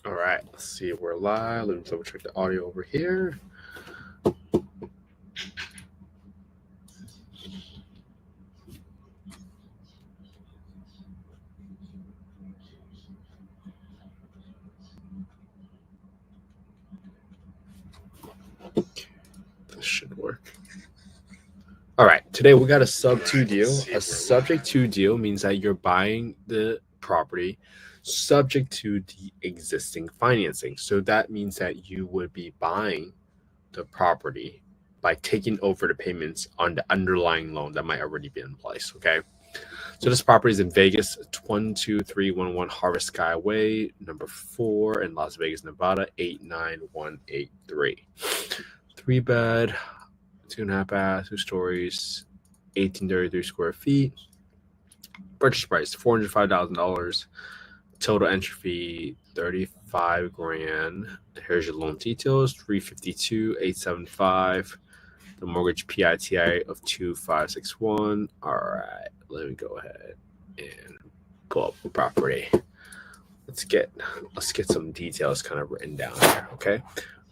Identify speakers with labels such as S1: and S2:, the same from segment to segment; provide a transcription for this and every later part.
S1: All right, let's see if we're live. Let me double check the audio over here. This should work. All right, today we got a sub-to deal. A subject-to deal means that you're buying the property subject to the existing financing. So that means that you would be buying the property by taking over the payments on the underlying loan that might already be in place. Okay. So this property is in Vegas, 12311 Harvest Skyway, number 4 in Las Vegas, Nevada, 89183. 3-bed, 2.5 bath, 2 stories, 1833 square feet. Purchase price $405,000. Total entry fee $35,000. Here's your loan details: 352,875. The mortgage PITI of 2561. All right, let me go ahead and pull up the property. Let's get some details kind of written down here. Okay.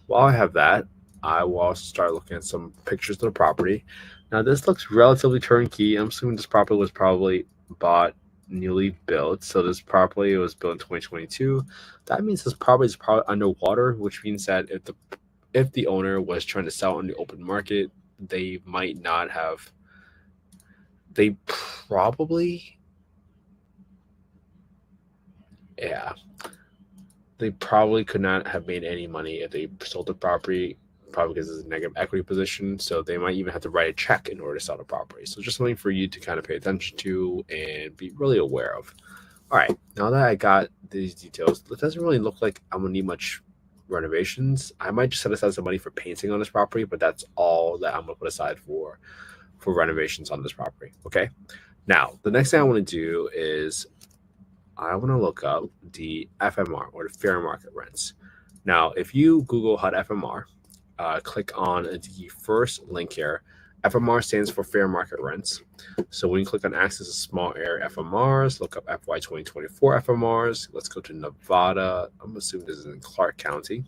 S1: While I have that, I will also start looking at some pictures of the property. Now this looks relatively turnkey. I'm assuming this property was probably bought newly built. So this property was built in 2022. That means this property is probably underwater, which means that if the owner was trying to sell on the open market, they might not have. They probably, yeah, they probably could not have made any money if they sold the property, probably because it's a negative equity position. So they might even have to write a check in order to sell the property. So just something for you to kind of pay attention to and be really aware of. All right, now that I got these details, it doesn't really look like I'm gonna need much renovations. I might just set aside some money for painting on this property, but that's all that I'm gonna put aside for renovations on this property. Okay. Now the next thing I want to do is I want to look up the FMR, or the fair market rents. Now, if you Google HUD FMR, click on the first link here. FMR stands for fair market rents. So when you click on access to small area FMRs, look up FY 2024 FMRs. Let's go to Nevada. I'm assuming this is in Clark County.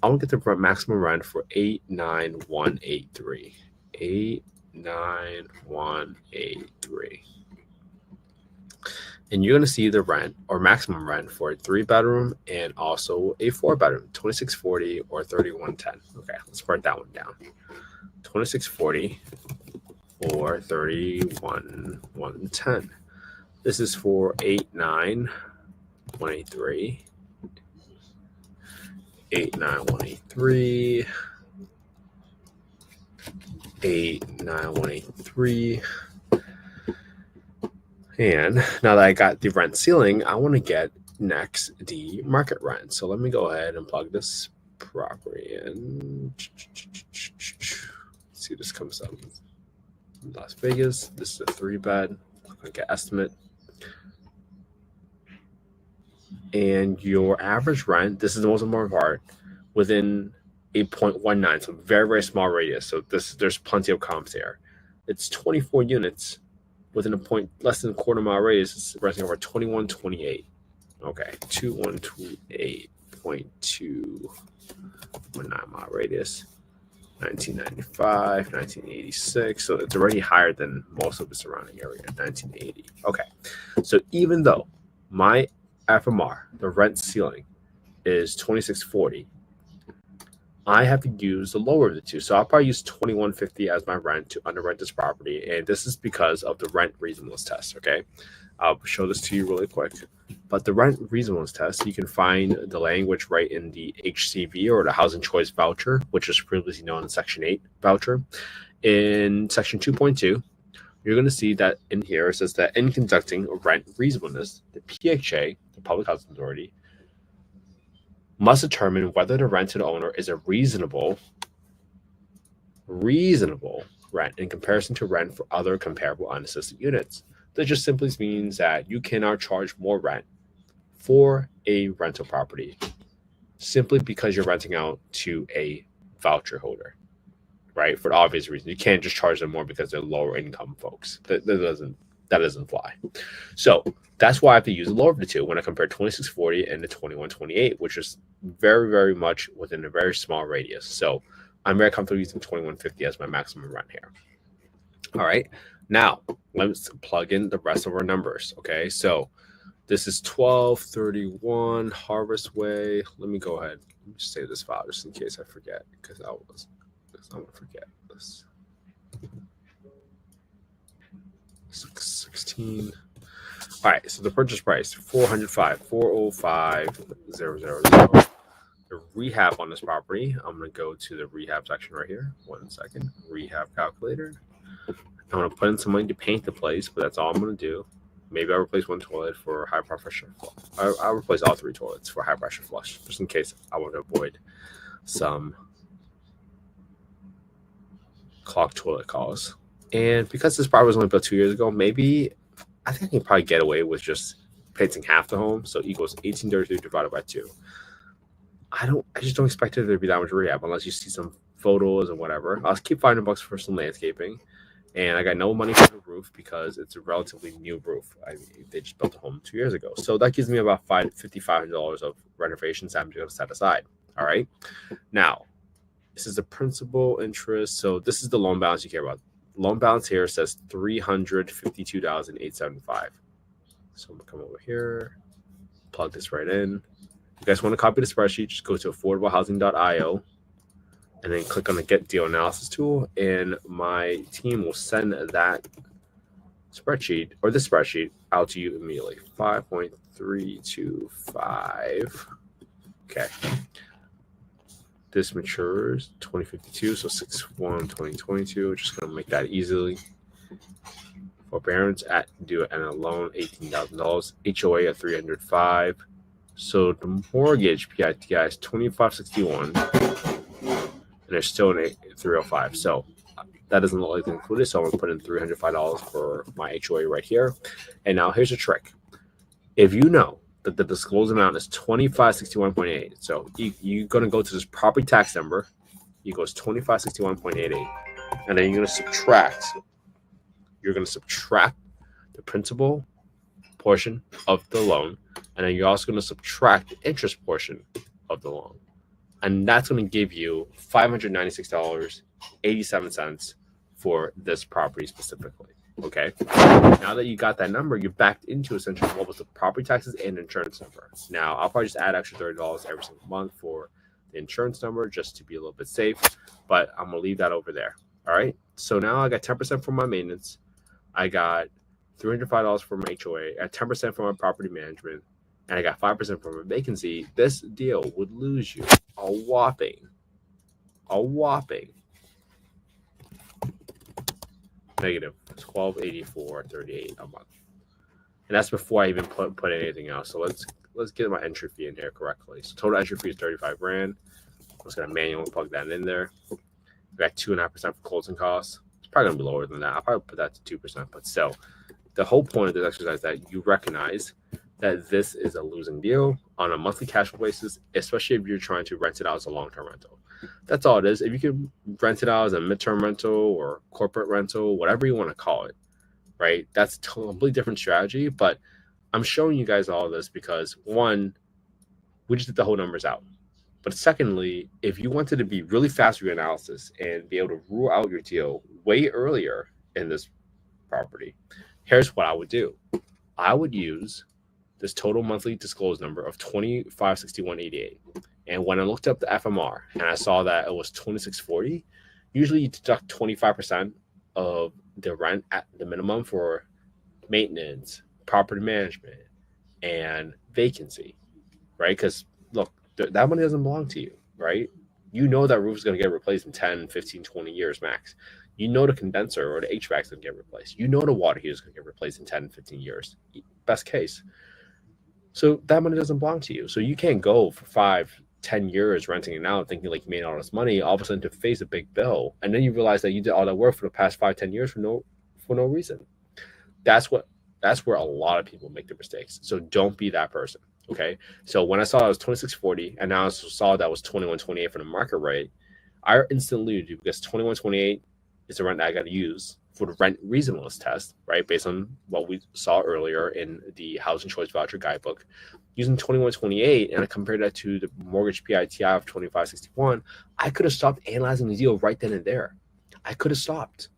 S1: I want to get the maximum rent for 89183. 89183. And you're going to see the rent or maximum rent for a 3-bedroom and also a 4-bedroom, 2640 or 3110. Okay, let's write that one down. 2640 or 31110. This is for 89183. 89183. 89183. And now that I got the rent ceiling, I want to get next the market rent. So let me go ahead and plug this property in. Let's see, this comes up. Las Vegas. This is a 3-bed. I'm going to get estimate. And your average rent, this is the most important part, within 8.19. So very, very small radius. So there's plenty of comps here. It's 24 units. Within a point less than a quarter mile radius, it's renting over 2128. Okay, 2128.219 mile radius. 1995, 1986. So it's already higher than most of the surrounding area. 1980. Okay, so even though my FMR, the rent ceiling, is 2640, I have to use the lower of the two. So I'll probably use 2150 as my rent to underwrite this property. And this is because of the rent reasonableness test. Okay. I'll show this to you really quick. But the rent reasonableness test, you can find the language right in the HCV, or the Housing Choice Voucher, which is previously known as Section 8 voucher. In Section 2.2, you're going to see that in here it says that in conducting rent reasonableness, the PHA, the Public Housing Authority, must determine whether the rent to the owner is a reasonable rent in comparison to rent for other comparable unassisted units. That just simply means that you cannot charge more rent for a rental property simply because you're renting out to a voucher holder, right? For the obvious reason. You can't just charge them more because they're lower income folks. That That doesn't fly. So that's why I have to use the lower of the two when I compare 2640 and the 2128, which is very, very much within a very small radius. So I'm very comfortable using 2150 as my maximum rent here. All right. Now let's plug in the rest of our numbers. Okay. So this is 1231 Harvest Way. Let me go ahead. Let me just save this file just in case I forget, because I'm going to forget this. 16. All right, so the purchase price 405,000. The rehab on this property, I'm going to go to the rehab section right here. 1 second. Rehab calculator. I'm going to put in some money to paint the place, but that's all I'm going to do. Maybe I'll replace one toilet for high pressure flush. I'll replace all 3 toilets for high pressure flush, just in case I want to avoid some clogged toilet calls. And because this property was only built 2 years ago, maybe I think I can probably get away with just painting half the home. So equals 1833 divided by 2. I just don't expect it to be that much rehab unless you see some photos and whatever. I'll keep $500 for some landscaping. And I got no money for the roof because it's a relatively new roof. They just built a home 2 years ago. So that gives me about $5,500 of renovations I'm going to set aside. All right. Now, this is the principal interest. So this is the loan balance you care about. Loan balance here says $352,875. So I'm going to come over here, plug this right in. If you guys want to copy the spreadsheet, just go to affordablehousing.io. and then click on the Get Deal Analysis tool, and my team will send that spreadsheet or this spreadsheet out to you immediately. 5.325. Okay. This matures 2052, so 6/1/2022. Just going to make that easily. Forbearance at due and a loan $18,000. HOA at $305. So the mortgage PITI is $2,561. And there's still an 305. So that doesn't look like it's included. So I'm going to put in $305 for my HOA right here. And now here's a trick. If you know that the disclosed amount is $2,561.88, so you're going to go to this property tax number, equals $2,561.88, and then you're going to subtract. You're going to subtract the principal portion of the loan, and then you're also going to subtract the interest portion of the loan. And that's going to give you $596.87 for this property specifically. Okay. Now that you got that number, you're backed into essentially what was the property taxes and insurance number. Now, I'll probably just add extra $30 every single month for the insurance number just to be a little bit safe, but I'm going to leave that over there. All right. So now I got 10% for my maintenance. I got $305 for my HOA, at 10% for my property management, and I got 5% for my vacancy. This deal would lose you a whopping negative $1,284.38 a month, and that's before I even put anything else. So let's get my entry fee in here correctly. So total entry fee is $35,000. I'm just gonna manually plug that in there. I got 2.5% for closing costs. It's probably gonna be lower than that. I'll probably put that to 2%, but still, the whole point of this exercise is that you recognize that this is a losing deal on a monthly cash flow basis, especially if you're trying to rent it out as a long-term rental. That's all it is. If you can rent it out as a midterm rental or corporate rental, whatever you want to call it, right? That's a totally different strategy. But I'm showing you guys all of this because, one, we just did the whole numbers out. But secondly, if you wanted to be really fast with your analysis and be able to rule out your deal way earlier in this property, here's what I would do. I would use this total monthly disclosed number of $2,561.88. And when I looked up the FMR and I saw that it was $2,640, usually you deduct 25% of the rent at the minimum for maintenance, property management, and vacancy, right? Because look, that money doesn't belong to you, right? You know that roof is going to get replaced in 10, 15, 20 years max. You know the condenser or the HVAC is going to get replaced. You know the water heater is going to get replaced in 10, 15 years, best case. So that money doesn't belong to you. So you can't go for 5, 10 years renting it out thinking like you made all this money, all of a sudden to face a big bill. And then you realize that you did all that work for the past 5, 10 years for no reason. That's where a lot of people make their mistakes. So don't be that person. Okay. So when I saw it was $2,640 and now I saw that was $2,128 for the market rate, I instantly knew because $2,128 is the rent that I got to use for the rent reasonableness test, right, based on what we saw earlier in the Housing Choice Voucher Guidebook, using 2128, and I compared that to the mortgage PITI of 2561, I could have stopped analyzing the deal right then and there. I could have stopped,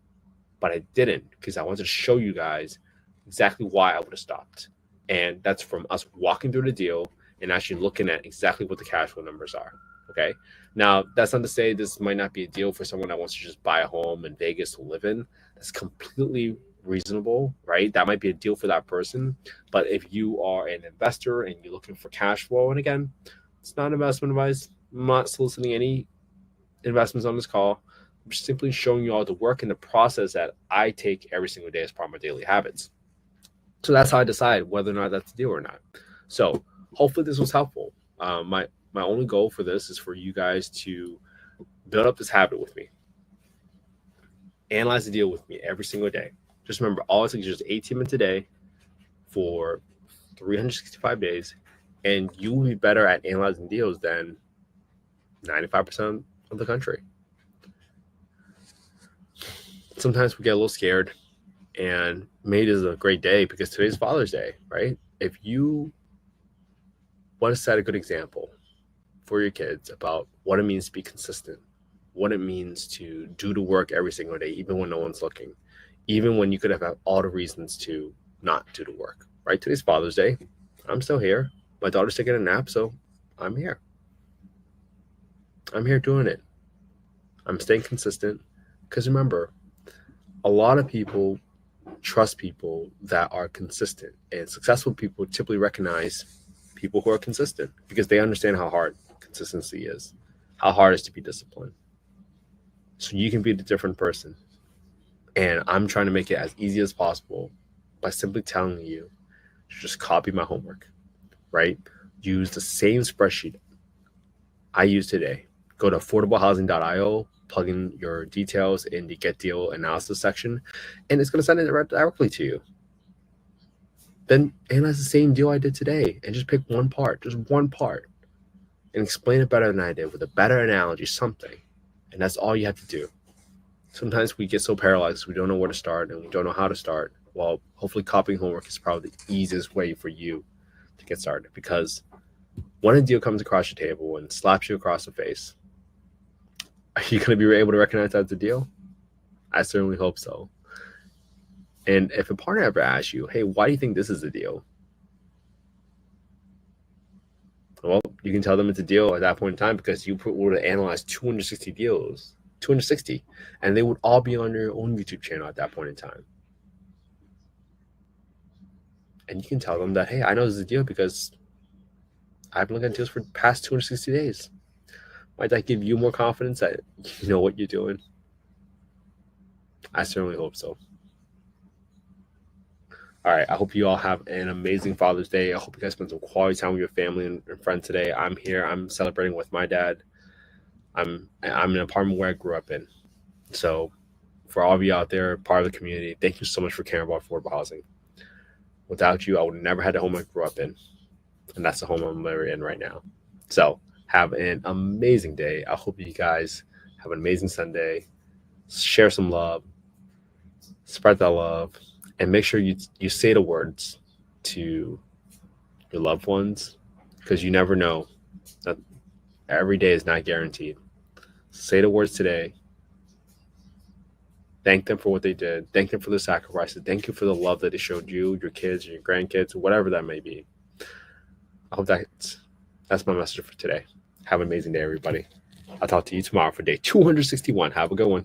S1: but I didn't because I wanted to show you guys exactly why I would have stopped. And that's from us walking through the deal and actually looking at exactly what the cash flow numbers are. Okay. Now, that's not to say this might not be a deal for someone that wants to just buy a home in Vegas to live in. That's completely reasonable, right? That might be a deal for that person. But if you are an investor and you're looking for cash flow, and again, it's not investment advice. I'm not soliciting any investments on this call. I'm just simply showing you all the work and the process that I take every single day as part of my daily habits. So that's how I decide whether or not that's a deal or not. So hopefully this was helpful. My only goal for this is for you guys to build up this habit with me. Analyze the deal with me every single day. Just remember, all it takes is just 18 minutes a day for 365 days, and you will be better at analyzing deals than 95% of the country. Sometimes we get a little scared, and May is a great day because today's Father's Day, right? If you want to set a good example for your kids about what it means to be consistent, what it means to do the work every single day, even when no one's looking, even when you could have had all the reasons to not do the work, right? Today's Father's Day. I'm still here. My daughter's taking a nap, so I'm here. I'm here doing it. I'm staying consistent because remember, a lot of people trust people that are consistent, and successful people typically recognize people who are consistent because they understand how hard consistency is, how hard it is to be disciplined. So you can be the different person. And I'm trying to make it as easy as possible by simply telling you to just copy my homework, right? Use the same spreadsheet I used today. Go to affordablehousing.io, plug in your details in the get deal analysis section, and it's going to send it directly to you. Then analyze the same deal I did today and just pick one part, just one part, and explain it better than I did with a better analogy, something. And that's all you have to do. Sometimes we get so paralyzed, we don't know where to start and we don't know how to start. Well, hopefully copying homework is probably the easiest way for you to get started, because when a deal comes across your table and slaps you across the face, are you going to be able to recognize that's a deal? I certainly hope so. And if a partner ever asks you, hey, why do you think this is a deal? Well, you can tell them it's a deal at that point in time because you were to analyze 260 deals, 260, and they would all be on your own YouTube channel at that point in time. And you can tell them that, hey, I know this is a deal because I've been looking at deals for the past 260 days. Might that give you more confidence that you know what you're doing? I certainly hope so. All right, I hope you all have an amazing Father's Day. I hope you guys spend some quality time with your family and friends today. I'm here. I'm celebrating with my dad. I'm in an apartment where I grew up in. So for all of you out there, part of the community, thank you so much for caring about affordable housing. Without you, I would never had the home I grew up in. And that's the home I'm living in right now. So have an amazing day. I hope you guys have an amazing Sunday. Share some love. Spread that love. And make sure you say the words to your loved ones, because you never know that every day is not guaranteed. Say the words today. Thank them for what they did. Thank them for the sacrifices. Thank you for the love that they showed you, your kids, your grandkids, whatever that may be. I hope that's my message for today. Have an amazing day, everybody. I'll talk to you tomorrow for day 261. Have a good one.